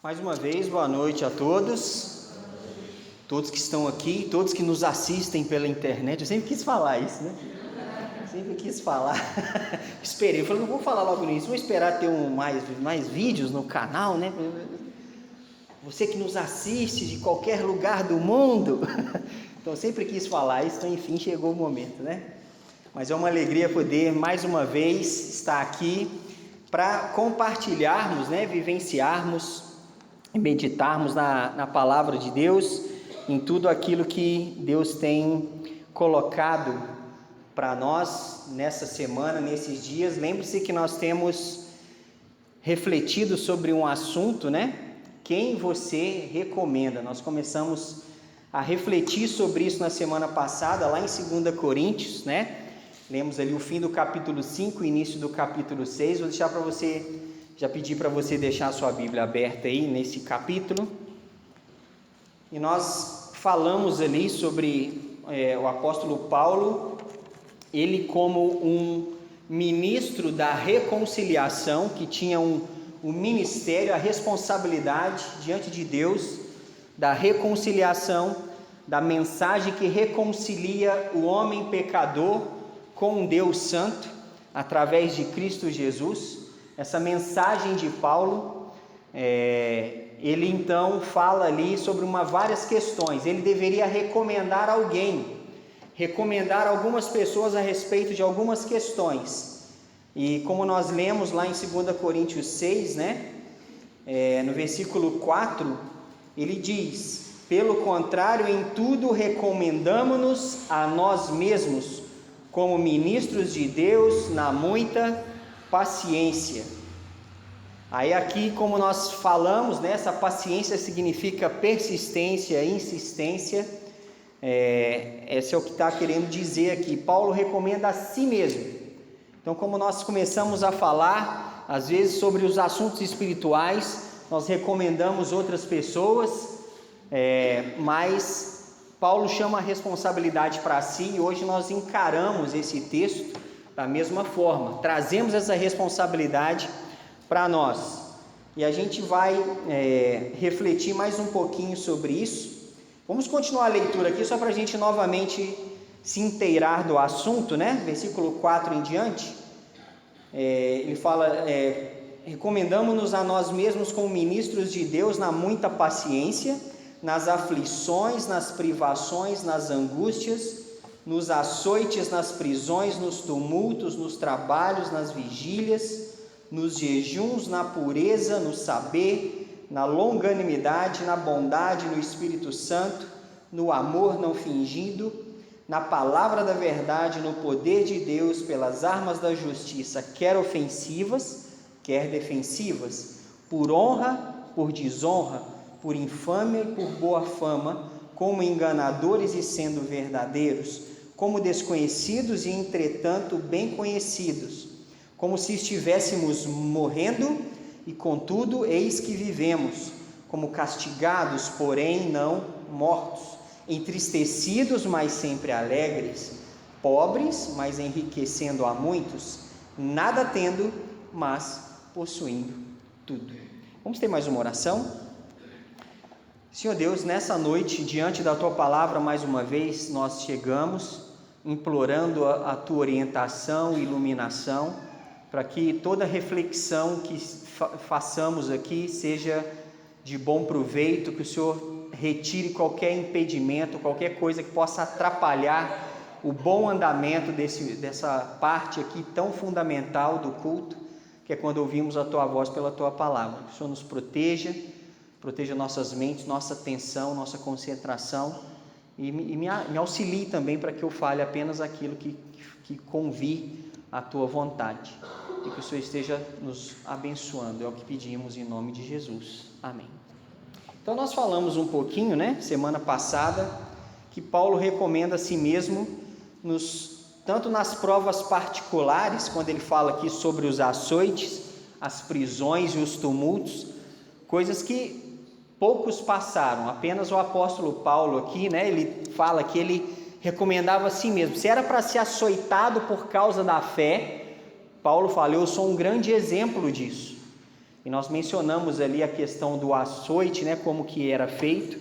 Mais uma vez, boa noite a todos que estão aqui, todos que nos assistem pela internet. Eu sempre quis falar isso, né? Sempre quis falar. Esperei, eu falei, não vou falar logo nisso, vou esperar ter mais vídeos no canal, né? Você que nos assiste de qualquer lugar do mundo. Então, eu sempre quis falar isso, então, enfim, chegou o momento, né? Mas é uma alegria poder, mais uma vez, estar aqui para compartilharmos, né? Vivenciarmos e meditarmos na palavra de Deus, em tudo aquilo que Deus tem colocado para nós nessa semana, nesses dias. Lembre-se que nós temos refletido sobre um assunto, né? Quem você recomenda? Nós começamos a refletir sobre isso na semana passada, lá em 2 Coríntios, né? Lemos ali o fim do capítulo 5, início do capítulo 6. Vou deixar para você, já pedi para você deixar a sua Bíblia aberta aí nesse capítulo. E nós falamos ali sobre o apóstolo Paulo, ele como um ministro da reconciliação, que tinha um ministério, a responsabilidade diante de Deus, da reconciliação, da mensagem que reconcilia o homem pecador com um Deus santo, através de Cristo Jesus. Essa mensagem de Paulo, ele então fala ali sobre várias questões. Ele deveria recomendar algumas pessoas a respeito de algumas questões. E como nós lemos lá em 2 Coríntios 6, né, no versículo 4, ele diz: pelo contrário, em tudo recomendamo-nos a nós mesmos, como ministros de Deus, na muita paciência. Aí aqui, como nós falamos, né, essa paciência significa persistência, insistência. Esse é o que está querendo dizer aqui. Paulo recomenda a si mesmo. Então, como nós começamos a falar, às vezes, sobre os assuntos espirituais, nós recomendamos outras pessoas, mas Paulo chama a responsabilidade para si, e hoje nós encaramos esse texto da mesma forma, trazemos essa responsabilidade para nós, e a gente vai refletir mais um pouquinho sobre isso. Vamos continuar a leitura aqui, só para a gente novamente se inteirar do assunto, né? Versículo 4 em diante, ele fala: recomendamo-nos a nós mesmos como ministros de Deus na muita paciência, nas aflições, nas privações, nas angústias, nos açoites, nas prisões, nos tumultos, nos trabalhos, nas vigílias, nos jejuns, na pureza, no saber, na longanimidade, na bondade, no Espírito Santo, no amor não fingido, na palavra da verdade, no poder de Deus, pelas armas da justiça, quer ofensivas, quer defensivas, por honra, por desonra, por infâmia e por boa fama, como enganadores e sendo verdadeiros, como desconhecidos e entretanto bem conhecidos, como se estivéssemos morrendo e contudo eis que vivemos, como castigados, porém não mortos, entristecidos, mas sempre alegres, pobres, mas enriquecendo a muitos, nada tendo, mas possuindo tudo. Vamos ter mais uma oração? Senhor Deus, nessa noite, diante da Tua Palavra, mais uma vez, nós chegamos implorando a Tua orientação e iluminação, para que toda reflexão que façamos aqui seja de bom proveito, que o Senhor retire qualquer impedimento, qualquer coisa que possa atrapalhar o bom andamento dessa parte aqui tão fundamental do culto, que é quando ouvimos a Tua voz pela Tua Palavra. Que o Senhor nos proteja nossas mentes, nossa atenção, nossa concentração, e me auxilie também para que eu fale apenas aquilo que convir à Tua vontade, e que o Senhor esteja nos abençoando. É o que pedimos em nome de Jesus. Amém. Então nós falamos um pouquinho, né, semana passada, que Paulo recomenda a si mesmo, tanto nas provas particulares, quando ele fala aqui sobre os açoites, as prisões e os tumultos, coisas que poucos passaram. Apenas o apóstolo Paulo aqui, né, ele fala que ele recomendava a si mesmo. Se era para ser açoitado por causa da fé, Paulo fala: eu sou um grande exemplo disso. E nós mencionamos ali a questão do açoite, né, como que era feito,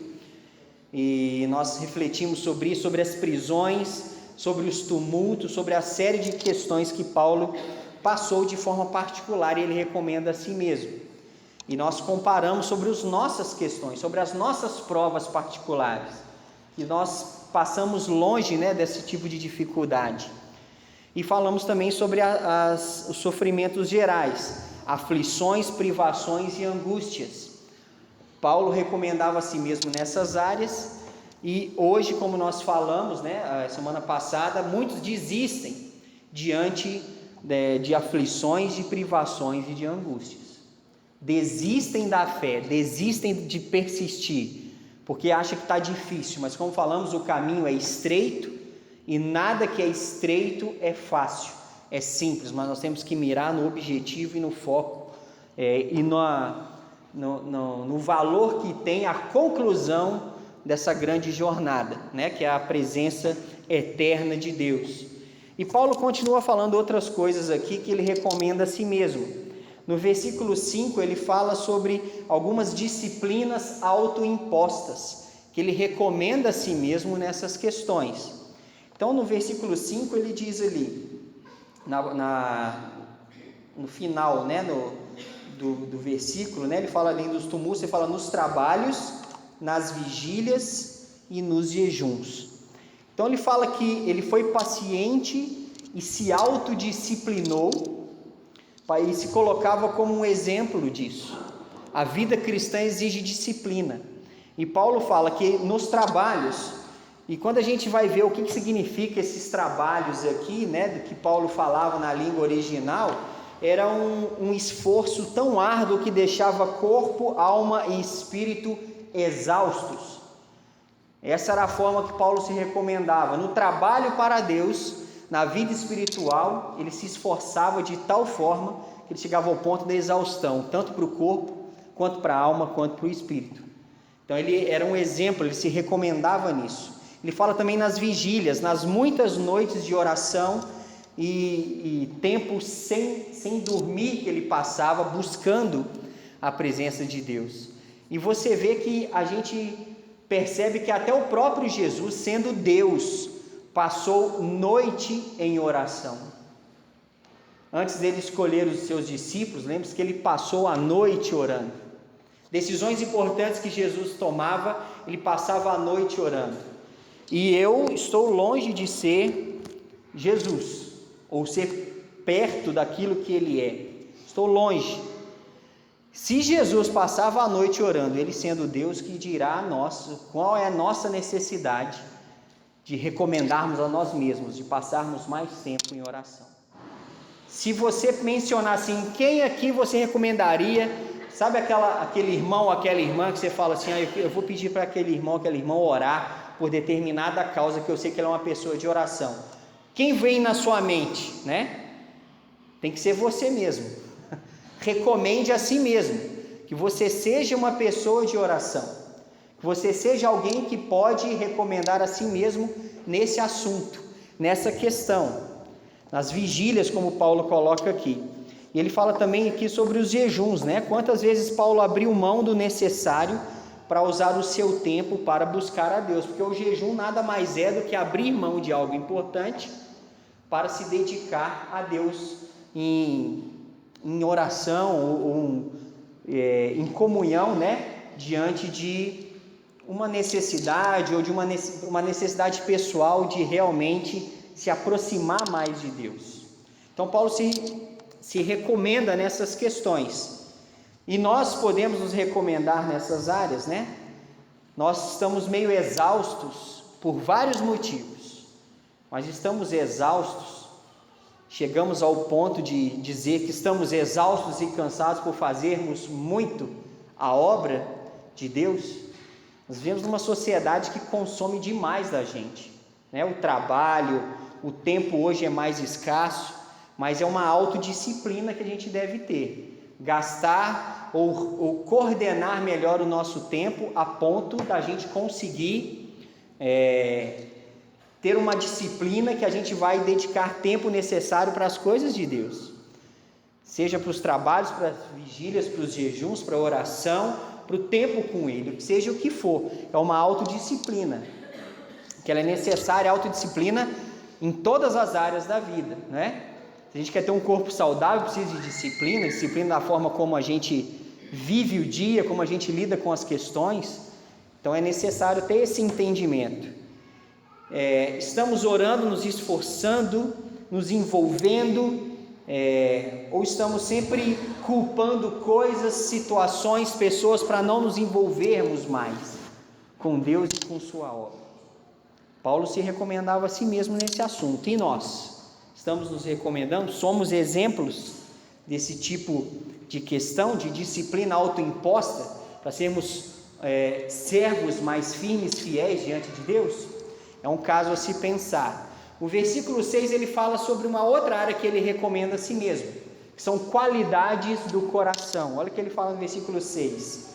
e nós refletimos sobre isso, sobre as prisões, sobre os tumultos, sobre a série de questões que Paulo passou de forma particular, e ele recomenda a si mesmo. E nós comparamos sobre as nossas questões, sobre as nossas provas particulares, e nós passamos longe, né, desse tipo de dificuldade. E falamos também sobre os sofrimentos gerais, aflições, privações e angústias. Paulo recomendava a si mesmo nessas áreas, e hoje, como nós falamos, né, a semana passada, muitos desistem diante de aflições, de privações e de angústias. Desistem da fé, desistem de persistir, porque acham que está difícil, mas como falamos, o caminho é estreito, e nada que é estreito é fácil, é simples, mas nós temos que mirar no objetivo e no foco, e no valor que tem a conclusão dessa grande jornada, né, que é a presença eterna de Deus. E Paulo continua falando outras coisas aqui que ele recomenda a si mesmo. No versículo 5 ele fala sobre algumas disciplinas autoimpostas, que ele recomenda a si mesmo nessas questões. Então no versículo 5 ele diz ali, no final, né, do versículo, né, ele fala além dos tumultos, ele fala nos trabalhos, nas vigílias e nos jejuns. Então ele fala que ele foi paciente e se autodisciplinou, e se colocava como um exemplo disso. A vida cristã exige disciplina, e Paulo fala que nos trabalhos, e quando a gente vai ver o que significa esses trabalhos aqui, né, do que Paulo falava na língua original, era um esforço tão árduo que deixava corpo, alma e espírito exaustos. Essa era a forma que Paulo se recomendava. No trabalho para Deus, na vida espiritual, ele se esforçava de tal forma que ele chegava ao ponto da exaustão, tanto para o corpo, quanto para a alma, quanto para o espírito. Então ele era um exemplo, ele se recomendava nisso. Ele fala também nas vigílias, nas muitas noites de oração e tempos sem dormir que ele passava buscando a presença de Deus. E você vê que a gente percebe que até o próprio Jesus, sendo Deus, passou noite em oração. Antes dele escolher os seus discípulos, lembre-se que ele passou a noite orando. Decisões importantes que Jesus tomava, ele passava a noite orando. E eu estou longe de ser Jesus, ou ser perto daquilo que ele é. Estou longe. Se Jesus passava a noite orando, ele sendo Deus, que dirá a nós qual é a nossa necessidade de recomendarmos a nós mesmos, de passarmos mais tempo em oração. Se você mencionar assim, quem aqui você recomendaria, sabe aquele irmão, aquela irmã que você fala assim, eu vou pedir para aquele irmão, aquela irmã orar por determinada causa, que eu sei que ela é uma pessoa de oração. Quem vem na sua mente, né? Tem que ser você mesmo. Recomende a si mesmo, que você seja uma pessoa de oração, que você seja alguém que pode recomendar a si mesmo nesse assunto, nessa questão, nas vigílias, como Paulo coloca aqui. E ele fala também aqui sobre os jejuns, né? Quantas vezes Paulo abriu mão do necessário para usar o seu tempo para buscar a Deus, porque o jejum nada mais é do que abrir mão de algo importante para se dedicar a Deus em oração ou em comunhão, né, diante de uma necessidade ou de uma necessidade pessoal de realmente se aproximar mais de Deus. Então Paulo se recomenda nessas questões, e nós podemos nos recomendar nessas áreas, né? Nós estamos meio exaustos por vários motivos, mas estamos exaustos. Chegamos ao ponto de dizer que estamos exaustos e cansados por fazermos muito a obra de Deus. Nós vivemos numa sociedade que consome demais da gente, né? O trabalho, o tempo hoje é mais escasso, mas é uma autodisciplina que a gente deve ter. Gastar ou coordenar melhor o nosso tempo a ponto da gente conseguir ter uma disciplina que a gente vai dedicar tempo necessário para as coisas de Deus. seja para os trabalhos, para as vigílias, para os jejuns, para a oração, para o tempo com Ele, seja o que for. É uma autodisciplina, que ela é necessária, a autodisciplina em todas as áreas da vida, né? Se a gente quer ter um corpo saudável, precisa de disciplina, disciplina da forma como a gente vive o dia, como a gente lida com as questões. Então é necessário ter esse entendimento. Estamos orando, nos esforçando, nos envolvendo, ou estamos sempre culpando coisas, situações, pessoas para não nos envolvermos mais com Deus e com sua obra. Paulo se recomendava a si mesmo nesse assunto. E nós? Estamos nos recomendando? Somos exemplos desse tipo de questão, de disciplina autoimposta, para sermos servos mais firmes, fiéis diante de Deus? É um caso a se pensar. O versículo 6 ele fala sobre uma outra área que ele recomenda a si mesmo, que são qualidades do coração. Olha o que ele fala no versículo 6: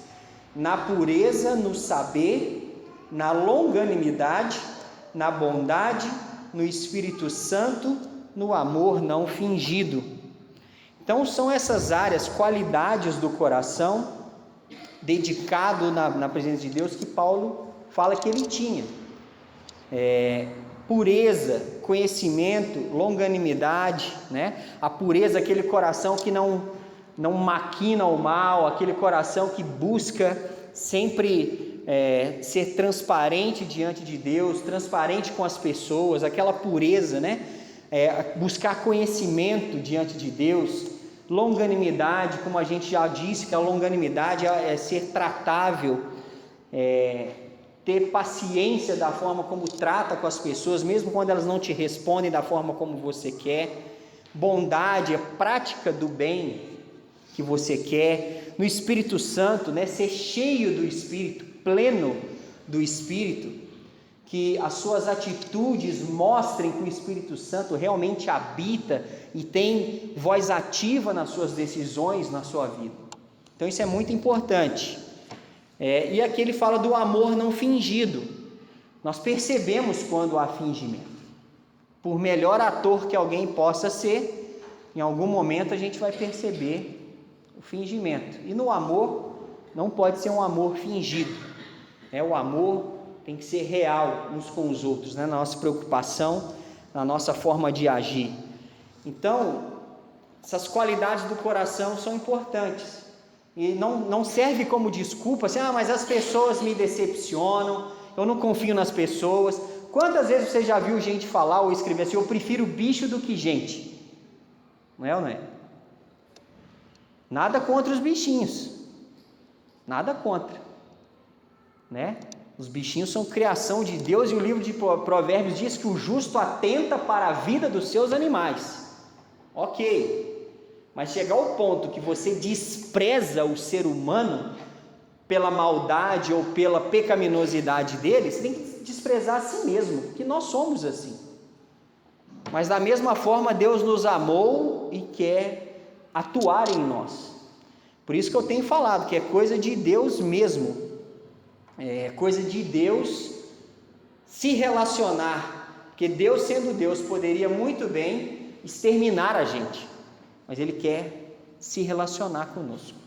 na pureza, no saber, na longanimidade, na bondade, no Espírito Santo, no amor não fingido. Então são essas áreas, qualidades do coração, dedicado na presença de Deus, que Paulo fala que ele tinha. Pureza, conhecimento, longanimidade, né? A pureza, aquele coração que não maquina o mal, aquele coração que busca sempre ser transparente diante de Deus, transparente com as pessoas, aquela pureza, né? Buscar conhecimento diante de Deus. Longanimidade, como a gente já disse, que a longanimidade é ser tratável, ter paciência da forma como trata com as pessoas, mesmo quando elas não te respondem da forma como você quer. Bondade, a prática do bem que você quer. No Espírito Santo, né, ser cheio do Espírito, pleno do Espírito, que as suas atitudes mostrem que o Espírito Santo realmente habita e tem voz ativa nas suas decisões, na sua vida. Então isso é muito importante. E aqui ele fala do amor não fingido. Nós percebemos quando há fingimento. Por melhor ator que alguém possa ser, em algum momento a gente vai perceber o fingimento. E no amor, não pode ser um amor fingido. O amor tem que ser real uns com os outros, né? Na nossa preocupação, na nossa forma de agir. Então, essas qualidades do coração são importantes. E não serve como desculpa, assim, mas as pessoas me decepcionam, eu não confio nas pessoas. Quantas vezes você já viu gente falar ou escrever assim: eu prefiro bicho do que gente? Não é ou não é? Nada contra os bichinhos, nada contra, né? Os bichinhos são criação de Deus, e o livro de Provérbios diz que o justo atenta para a vida dos seus animais. Ok, mas chegar ao ponto que você despreza o ser humano pela maldade ou pela pecaminosidade dele, você tem que desprezar a si mesmo, que nós somos assim. Mas da mesma forma Deus nos amou e quer atuar em nós. Por isso que eu tenho falado que é coisa de Deus mesmo, é coisa de Deus se relacionar, porque Deus, sendo Deus, poderia muito bem exterminar a gente, mas Ele quer se relacionar conosco.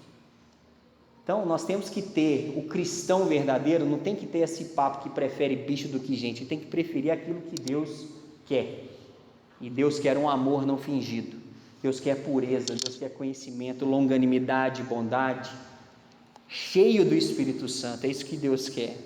Então nós temos que ter, o cristão verdadeiro não tem que ter esse papo que prefere bicho do que gente, tem que preferir aquilo que Deus quer. E Deus quer um amor não fingido, Deus quer pureza, Deus quer conhecimento, longanimidade, bondade, cheio do Espírito Santo. É isso que Deus quer.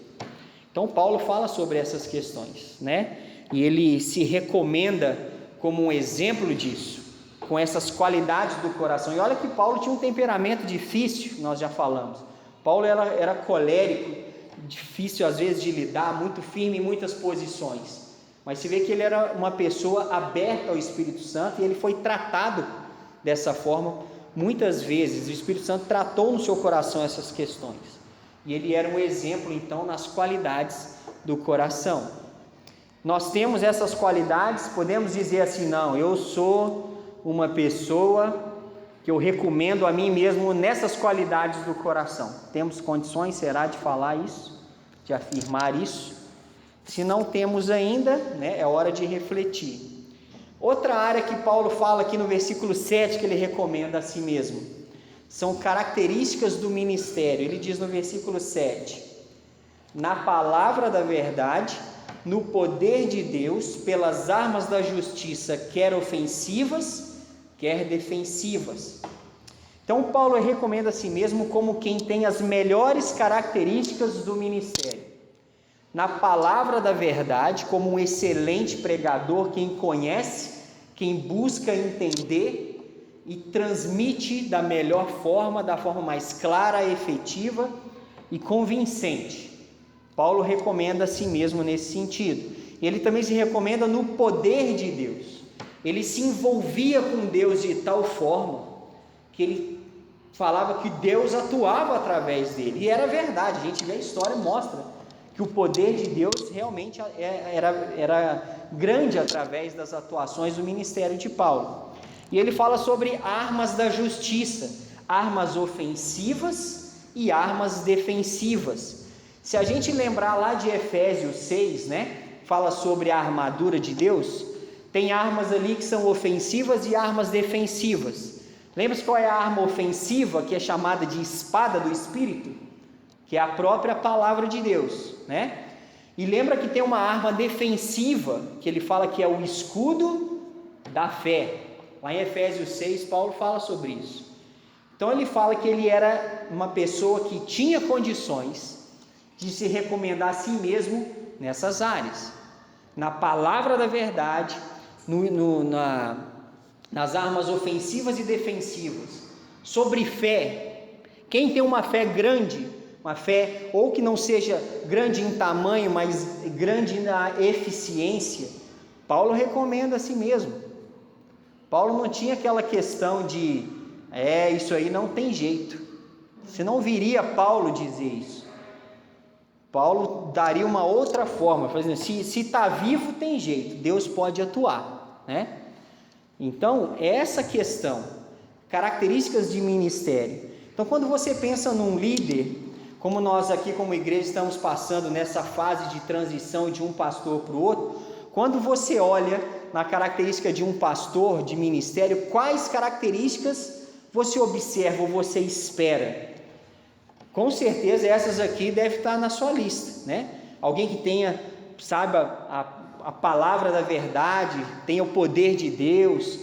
Então Paulo fala sobre essas questões, né? E ele se recomenda como um exemplo disso, com essas qualidades do coração. E olha que Paulo tinha um temperamento difícil, nós já falamos. Paulo era colérico, difícil às vezes de lidar, muito firme em muitas posições, mas se vê que ele era uma pessoa aberta ao Espírito Santo, e ele foi tratado dessa forma muitas vezes. O Espírito Santo tratou no seu coração essas questões, e ele era um exemplo então nas qualidades do coração. Nós temos essas qualidades, podemos dizer assim: não, eu sou uma pessoa que eu recomendo a mim mesmo nessas qualidades do coração. Temos condições, será, de falar isso, de afirmar isso? Se não temos ainda, né, é hora de refletir. Outra área que Paulo fala aqui no versículo 7 que ele recomenda a si mesmo, são características do ministério. Ele diz no versículo 7: na palavra da verdade, no poder de Deus, pelas armas da justiça, quer ofensivas, quer defensivas. Então Paulo recomenda a si mesmo como quem tem as melhores características do ministério. Na palavra da verdade, como um excelente pregador, quem conhece, quem busca entender e transmite da melhor forma, da forma mais clara, efetiva e convincente. Paulo recomenda a si mesmo nesse sentido. Ele também se recomenda no poder de Deus. Ele se envolvia com Deus de tal forma que ele falava que Deus atuava através dele. E era verdade, a gente vê a história e mostra que o poder de Deus realmente era grande através das atuações do ministério de Paulo. E ele fala sobre armas da justiça, armas ofensivas e armas defensivas. Se a gente lembrar lá de Efésios 6, fala sobre a armadura de Deus, tem armas ali que são ofensivas e armas defensivas. Lembra-se qual é a arma ofensiva, que é chamada de espada do Espírito? Que é a própria palavra de Deus, E lembra que tem uma arma defensiva, que ele fala que é o escudo da fé. Lá em Efésios 6, Paulo fala sobre isso. Então ele fala que ele era uma pessoa que tinha condições de se recomendar a si mesmo nessas áreas. Na palavra da verdade, nas armas ofensivas e defensivas. Sobre fé, quem tem uma fé grande, uma fé ou que não seja grande em tamanho, mas grande na eficiência, Paulo recomenda a si mesmo. Paulo não tinha aquela questão de, isso aí não tem jeito. Você não viria Paulo dizer isso. Paulo daria uma outra forma, fazendo assim, se está vivo tem jeito, Deus pode atuar, Então, essa questão, características de ministério. Então, quando você pensa num líder, como nós aqui como igreja estamos passando nessa fase de transição de um pastor para o outro, quando você olha na característica de um pastor de ministério, quais características você observa ou você espera? Com certeza essas aqui devem estar na sua lista, Alguém que saiba a palavra da verdade, tenha o poder de Deus,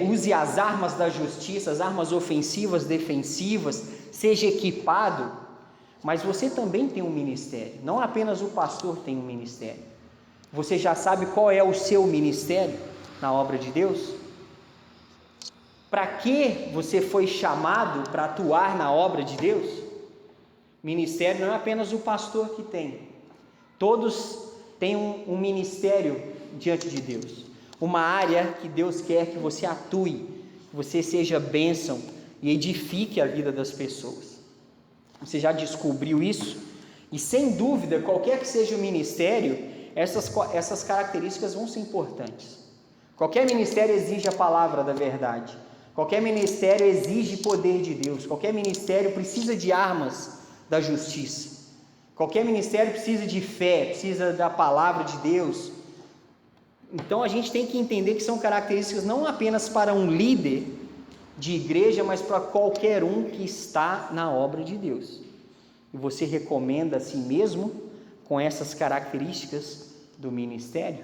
use as armas da justiça, as armas ofensivas, defensivas, seja equipado. Mas você também tem um ministério, não apenas o pastor tem um ministério. Você já sabe qual é o seu ministério na obra de Deus? Para que você foi chamado para atuar na obra de Deus? Ministério não é apenas o pastor que tem. Todos têm um ministério diante de Deus. Uma área que Deus quer que você atue, que você seja bênção e edifique a vida das pessoas. Você já descobriu isso? E sem dúvida, qualquer que seja o ministério, essas características vão ser importantes. Qualquer ministério exige a palavra da verdade. Qualquer ministério exige poder de Deus. Qualquer ministério precisa de armas da justiça. Qualquer ministério precisa de fé, precisa da palavra de Deus. Então a gente tem que entender que são características não apenas para um líder de igreja, mas para qualquer um que está na obra de Deus. E você recomenda a si mesmo com essas características do ministério?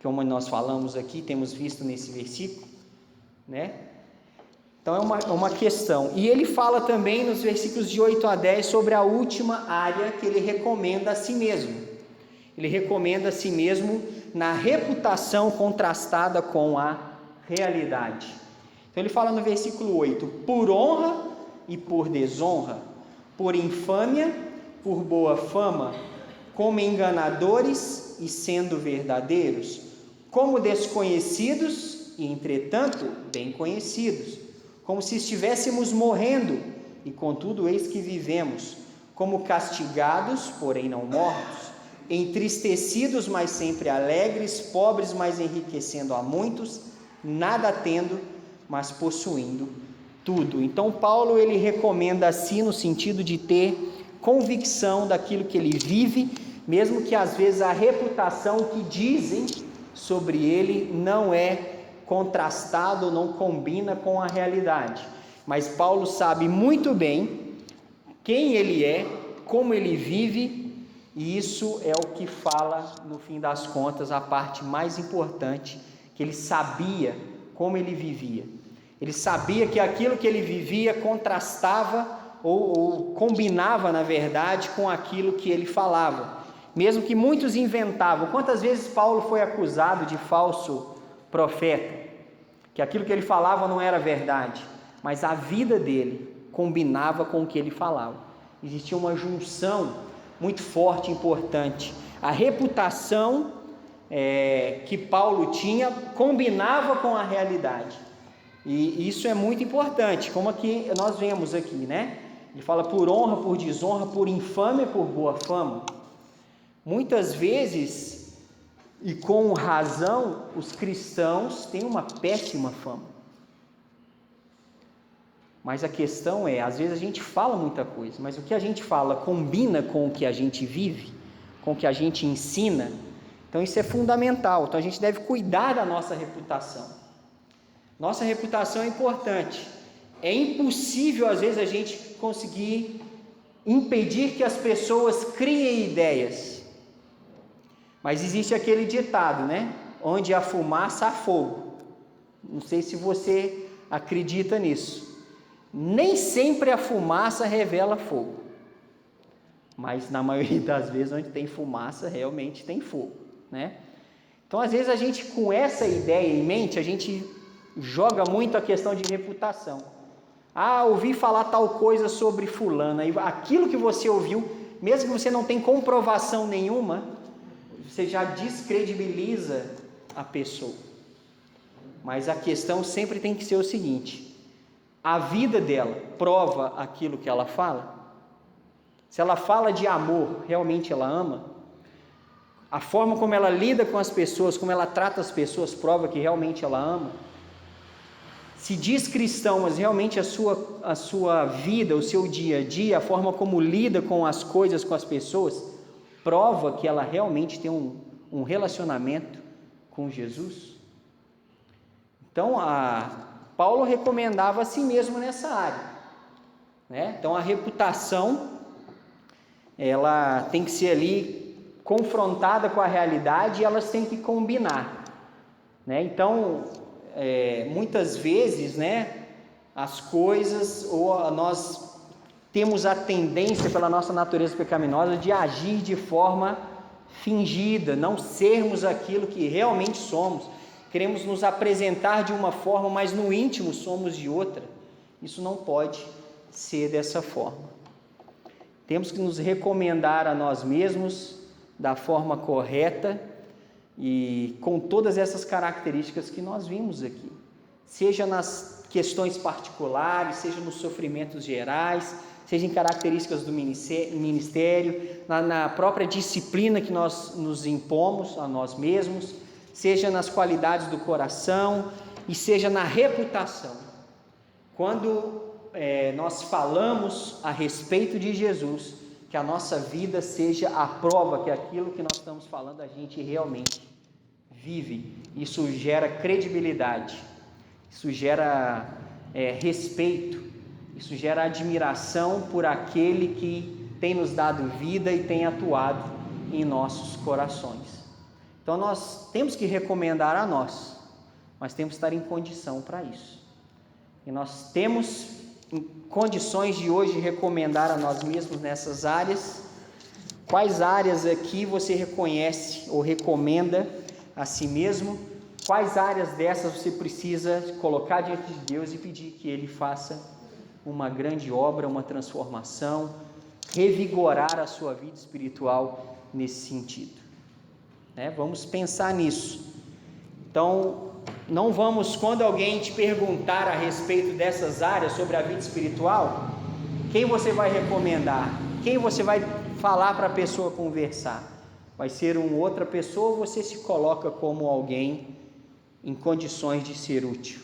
Como nós falamos aqui, temos visto nesse versículo, Então é uma questão. E ele fala também nos versículos de 8 a 10 sobre a última área que ele recomenda a si mesmo. Ele recomenda a si mesmo na reputação contrastada com a realidade. Então ele fala no versículo 8: por honra e por desonra, por infâmia, por boa fama, como enganadores e sendo verdadeiros, como desconhecidos e entretanto bem conhecidos, como se estivéssemos morrendo e contudo eis que vivemos, como castigados, porém não mortos, entristecidos, mas sempre alegres, pobres, mas enriquecendo a muitos, nada tendo, mas possuindo tudo. Então Paulo ele recomenda a si no sentido de ter convicção daquilo que ele vive, mesmo que às vezes a reputação que dizem sobre ele não é contrastado, não combina com a realidade. Mas Paulo sabe muito bem quem ele é, como ele vive, e isso é o que fala, no fim das contas, a parte mais importante, que ele sabia como ele vivia. Ele sabia que aquilo que ele vivia contrastava ou combinava, na verdade, com aquilo que ele falava. Mesmo que muitos inventavam. Quantas vezes Paulo foi acusado de falso profeta? Que aquilo que ele falava não era verdade, mas a vida dele combinava com o que ele falava. Existia uma junção muito forte e importante. A reputação que Paulo tinha combinava com a realidade. E isso é muito importante, como aqui nós vemos aqui, né? Ele fala por honra, por desonra, por infâmia, por boa fama. Muitas vezes, e com razão, os cristãos têm uma péssima fama. Mas a questão é, às vezes a gente fala muita coisa, mas o que a gente fala combina com o que a gente vive, com o que a gente ensina. Então isso é fundamental. Então a gente deve cuidar da nossa reputação. Nossa reputação é importante. É impossível, às vezes, a gente conseguir impedir que as pessoas criem ideias. Mas existe aquele ditado, né? Onde há fumaça, há fogo. Não sei se você acredita nisso. Nem sempre a fumaça revela fogo. Mas na maioria das vezes, onde tem fumaça, realmente tem fogo, né? Então, às vezes, a gente, com essa ideia em mente, a gente joga muito a questão de reputação. Ouvi falar tal coisa sobre fulana, e aquilo que você ouviu, mesmo que você não tenha comprovação nenhuma, você já descredibiliza a pessoa. Mas a questão sempre tem que ser o seguinte: a vida dela prova aquilo que ela fala? Se ela fala de amor, realmente ela ama? A forma como ela lida com as pessoas, como ela trata as pessoas, prova que realmente ela ama? Se diz cristão, mas realmente a sua vida, o seu dia a dia, a forma como lida com as coisas, com as pessoas, prova que ela realmente tem um relacionamento com Jesus? Então, Paulo recomendava a si mesmo nessa área, né? Então, a reputação, ela tem que ser ali confrontada com a realidade e elas têm que combinar, né? Então, muitas vezes, né, as coisas, ou nós temos a tendência, pela nossa natureza pecaminosa, de agir de forma fingida, não sermos aquilo que realmente somos. Queremos nos apresentar de uma forma, mas no íntimo somos de outra. Isso não pode ser dessa forma. Temos que nos recomendar a nós mesmos da forma correta e com todas essas características que nós vimos aqui, seja nas questões particulares, seja nos sofrimentos gerais, seja em características do ministério, na própria disciplina que nós nos impomos a nós mesmos, seja nas qualidades do coração e seja na reputação. Quando nós falamos a respeito de Jesus, que a nossa vida seja a prova que aquilo que nós estamos falando a gente realmente vive. Isso gera credibilidade, isso gera respeito, isso gera admiração por aquele que tem nos dado vida e tem atuado em nossos corações. Então nós temos que recomendar a nós, mas temos que estar em condição para isso. E nós temos condições de hoje recomendar a nós mesmos nessas áreas. Quais áreas aqui você reconhece ou recomenda a si mesmo? Quais áreas dessas você precisa colocar diante de Deus e pedir que Ele faça uma grande obra, uma transformação, revigorar a sua vida espiritual nesse sentido, né? Vamos pensar nisso. Então, não vamos, quando alguém te perguntar a respeito dessas áreas sobre a vida espiritual, quem você vai recomendar? Quem você vai falar para a pessoa conversar? Vai ser uma outra pessoa ou você se coloca como alguém em condições de ser útil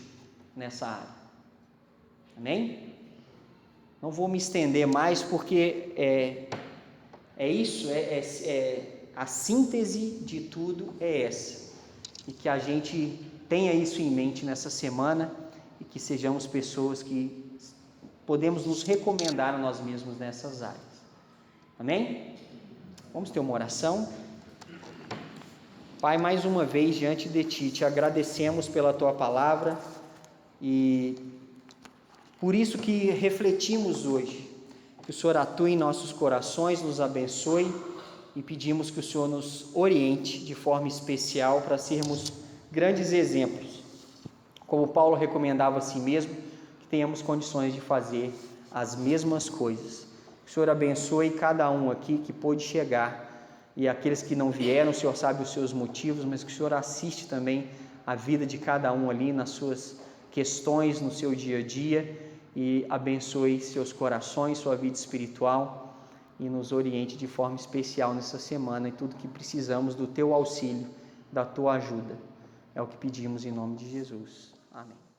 nessa área? Amém? Não vou me estender mais porque a síntese de tudo é essa. e que a gente tenha isso em mente nessa semana e que sejamos pessoas que podemos nos recomendar a nós mesmos nessas áreas. Amém? Vamos ter uma oração. Pai, mais uma vez diante de Ti, te agradecemos pela Tua palavra e por isso que refletimos hoje. Que o Senhor atue em nossos corações, nos abençoe e pedimos que o Senhor nos oriente de forma especial para sermos grandes exemplos. Como Paulo recomendava a si mesmo, que tenhamos condições de fazer as mesmas coisas. Que o Senhor abençoe cada um aqui que pôde chegar e aqueles que não vieram, o Senhor sabe os seus motivos, mas que o Senhor assiste também a vida de cada um ali nas suas questões, no seu dia a dia e abençoe seus corações, sua vida espiritual e nos oriente de forma especial nessa semana e tudo que precisamos do Teu auxílio, da Tua ajuda. É o que pedimos em nome de Jesus. Amém.